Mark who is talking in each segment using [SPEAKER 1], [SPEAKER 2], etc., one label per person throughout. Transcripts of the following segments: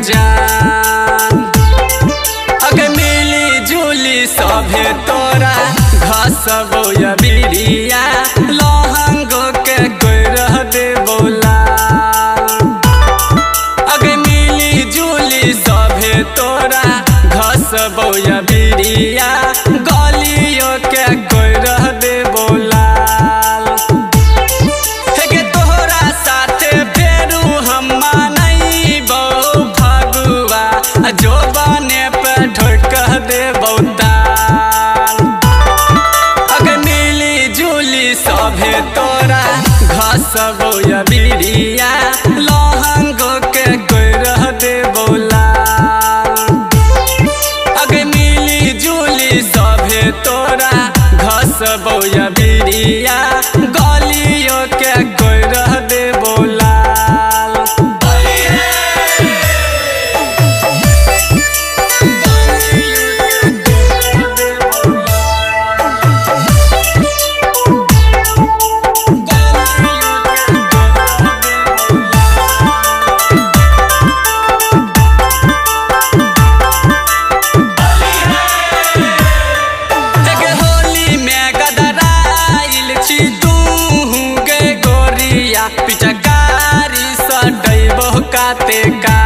[SPEAKER 1] जान। अगे मिली जुली सभे तोरा घसबो या बिरिया लहंगो के कोई रह दे बोला। अगे मिली जुली सभे तोरा घसबो या बिरिया गलियों के कोई रह दे बोला। जो बने पे ढोक दे बहुताल। अगर मिली जुली सभे तोरा घसबो या बिरिया लहंगो के कोई रह दे बोला। अगर मिली जुली सभे तोरा घसबो या बिरिया गलियों के कोई रह दे बोला। पिचकारी सटैबो काते का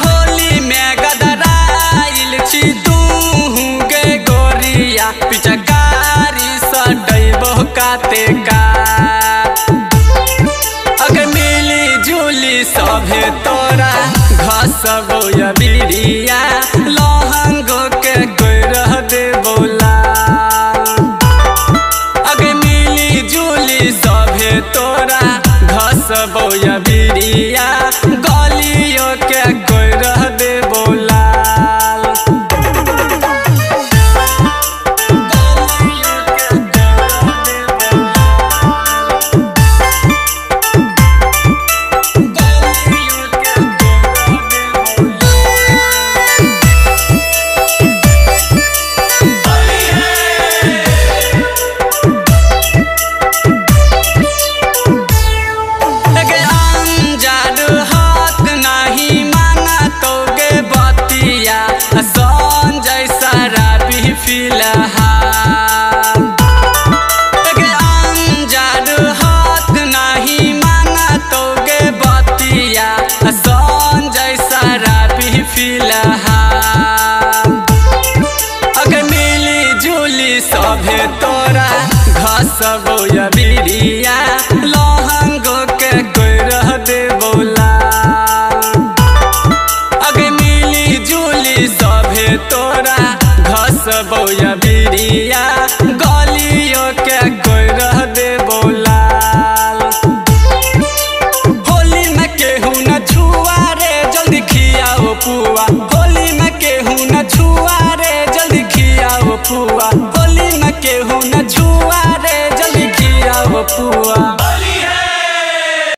[SPEAKER 1] होली में गदराइल छी तू गे गोरिया पिचकारी सटैबो काते का। अगर मिली जुली सभे तोरा घसबो या बिरिया लहंगो के कोई रह दे बोला। सभे तोरा घसबो या बिरिया गलियों के कोई रह दे बोला। संजय शराबी फिलहाल अनजान हाथ नहीं मांगा तोगे बतिया संजय शराबी फिलहाल। अगर मिली जुली सभे तोरा घसबो या बिरिया लहंगो के कोई रह दे बोला। अगर मिली जुली सभे तोरा घसबो या बिरिया गलियों के कोई रह दे बोला। होली में केहू न छुआ रे जल्दी खियाओ पुआ। होली में